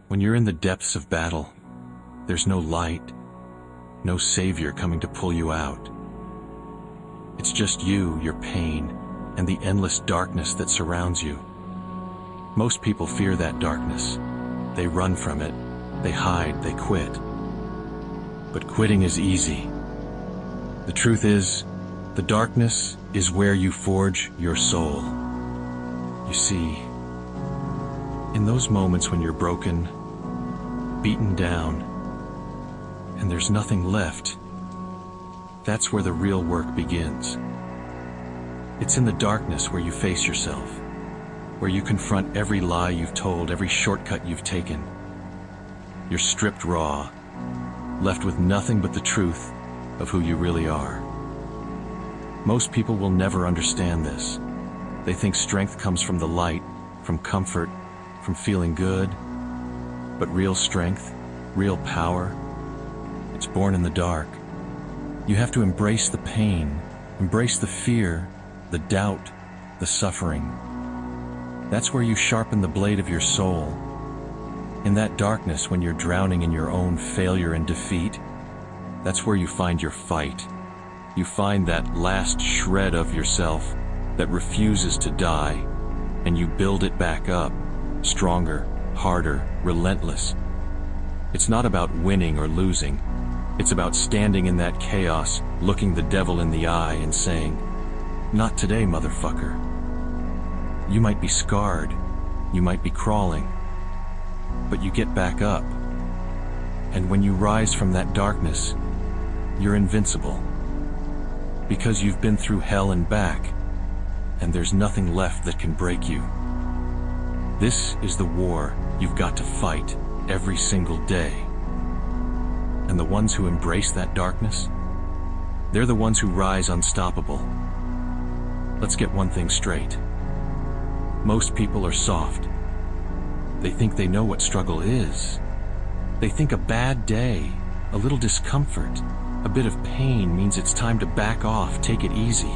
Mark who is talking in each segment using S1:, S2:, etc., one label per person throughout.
S1: When you're in the depths of battle, there's no light, no savior coming to pull you out. It's just you, your pain, and the endless darkness that surrounds you. Most people fear that darkness. They run from it, they hide, they quit. But quitting is easy. The truth is, the darkness is where you forge your soul. You see, in those moments when you're broken, beaten down, and there's nothing left, that's where the real work begins. It's in the darkness where you face yourself, where you confront every lie you've told, every shortcut you've taken. You're stripped raw, left with nothing but the truth of who you really are. Most people will never understand this. They think strength comes from the light, from comfort, from feeling good. But real strength, real power, it's born in the dark. You have to embrace the pain, embrace the fear, the doubt, the suffering. That's where you sharpen the blade of your soul. In that darkness, when you're drowning in your own failure and defeat, that's where you find your fight. You find that last shred of yourself that refuses to die, and you build it back up, stronger, harder, relentless. It's not about winning or losing. It's about standing in that chaos, looking the devil in the eye and saying, "Not today, motherfucker." You might be scarred, you might be crawling, but you get back up. And when you rise from that darkness, you're invincible. Because you've been through hell and back, and there's nothing left that can break you. This is the war you've got to fight every single day. And the ones who embrace that darkness, they're the ones who rise unstoppable. Let's get one thing straight. Most people are soft. They think they know what struggle is. They think a bad day, a little discomfort, a bit of pain means it's time to back off, take it easy.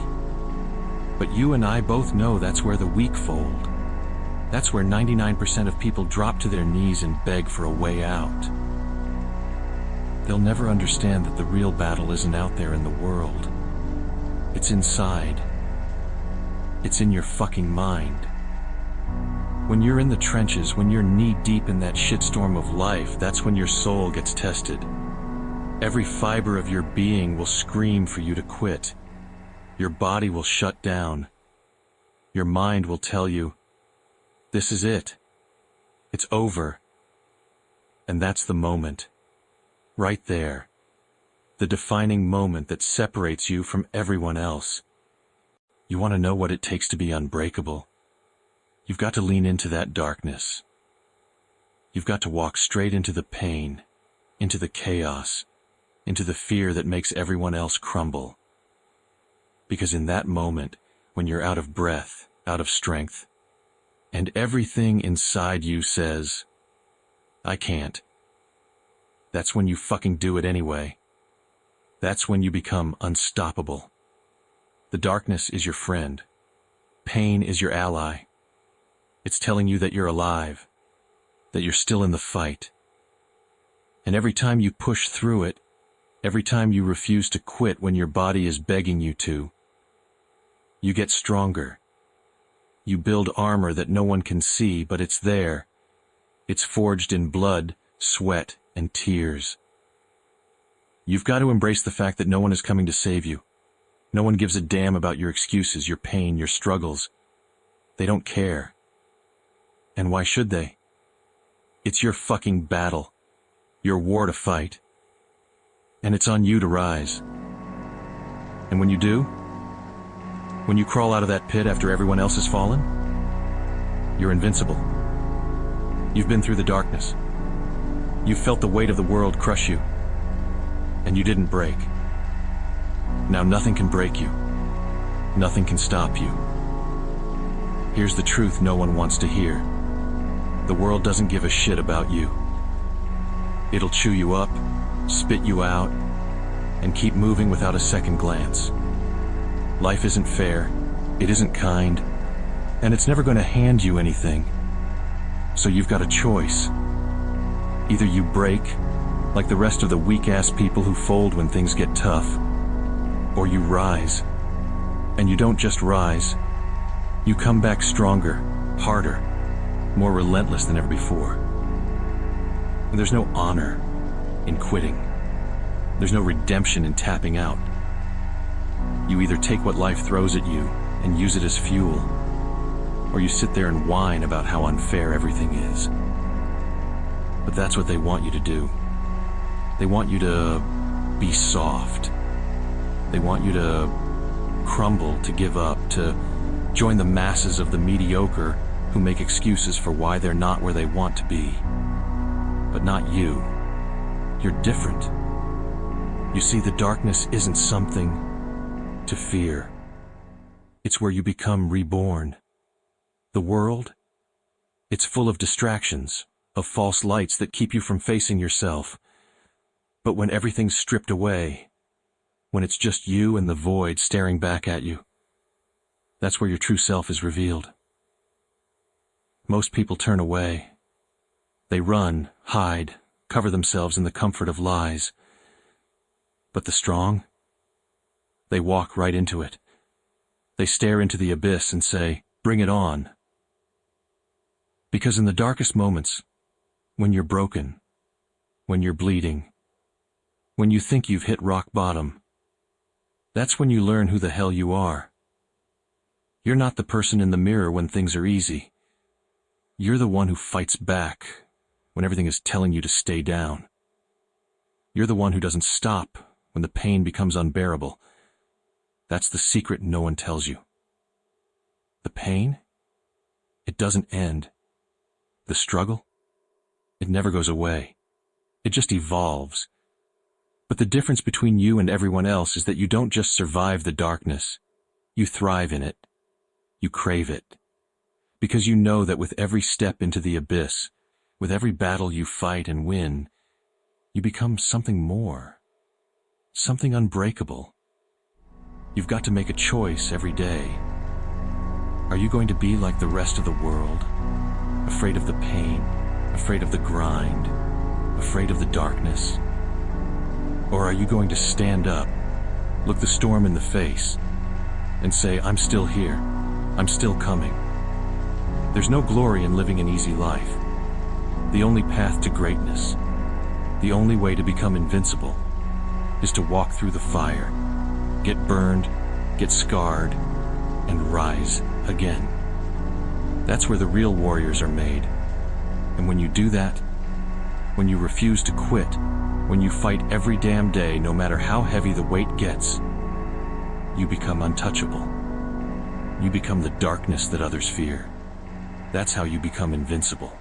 S1: But you and I both know that's where the weak fold. That's where 99% of people drop to their knees and beg for a way out. They'll never understand that the real battle isn't out there in the world. It's inside. It's in your fucking mind. When you're in the trenches, when you're knee-deep in that shitstorm of life, that's when your soul gets tested. Every fiber of your being will scream for you to quit. Your body will shut down. Your mind will tell you, this is it. It's over. And that's the moment. Right there. The defining moment that separates you from everyone else. You want to know what it takes to be unbreakable? You've got to lean into that darkness. You've got to walk straight into the pain, into the chaos, into the fear that makes everyone else crumble. Because in that moment, when you're out of breath, out of strength, and everything inside you says, I can't, that's when you fucking do it anyway. That's when you become unstoppable. The darkness is your friend. Pain is your ally. It's telling you that you're alive, that you're still in the fight. And every time you push through it, every time you refuse to quit when your body is begging you to, you get stronger. You build armor that no one can see, but it's there. It's forged in blood, sweat, and tears. You've got to embrace the fact that no one is coming to save you. No one gives a damn about your excuses, your pain, your struggles. They don't care. And why should they? It's your fucking battle, your war to fight. And it's on you to rise. And when you do, when you crawl out of that pit after everyone else has fallen, you're invincible. You've been through the darkness. You've felt the weight of the world crush you. And you didn't break. Now nothing can break you. Nothing can stop you. Here's the truth no one wants to hear. The world doesn't give a shit about you. It'll chew you up, spit you out, and keep moving without a second glance. Life isn't fair, it isn't kind, and it's never going to hand you anything. So you've got a choice. Either you break, like the rest of the weak-ass people who fold when things get tough, or you rise. And you don't just rise, you come back stronger, harder, more relentless than ever before. And there's no honor in quitting. There's no redemption in tapping out. You either take what life throws at you and use it as fuel, or you sit there and whine about how unfair everything is. But that's what they want you to do. They want you to be soft. They want you to crumble, to give up, to join the masses of the mediocre who make excuses for why they're not where they want to be. But not you. You're different. You see, the darkness isn't something to fear. It's where you become reborn. The world, it's full of distractions, of false lights that keep you from facing yourself. But when everything's stripped away, when it's just you and the void staring back at you, that's where your true self is revealed. Most people turn away. They run, hide, cover themselves in the comfort of lies. But the strong, they walk right into it. They stare into the abyss and say, "Bring it on." Because in the darkest moments, when you're broken, when you're bleeding, when you think you've hit rock bottom, that's when you learn who the hell you are. You're not the person in the mirror when things are easy. You're the one who fights back when everything is telling you to stay down. You're the one who doesn't stop when the pain becomes unbearable. That's the secret no one tells you. The pain? It doesn't end. The struggle? It never goes away. It just evolves. But the difference between you and everyone else is that you don't just survive the darkness. You thrive in it. You crave it. Because you know that with every step into the abyss, with every battle you fight and win, you become something more. Something unbreakable. You've got to make a choice every day. Are you going to be like the rest of the world? Afraid of the pain, afraid of the grind, afraid of the darkness? Or are you going to stand up, look the storm in the face, and say, "I'm still here, I'm still coming"? There's no glory in living an easy life. The only path to greatness, the only way to become invincible, is to walk through the fire, get burned, get scarred, and rise again. That's where the real warriors are made. And when you do that, when you refuse to quit, when you fight every damn day, no matter how heavy the weight gets, you become untouchable. You become the darkness that others fear. That's how you become invincible.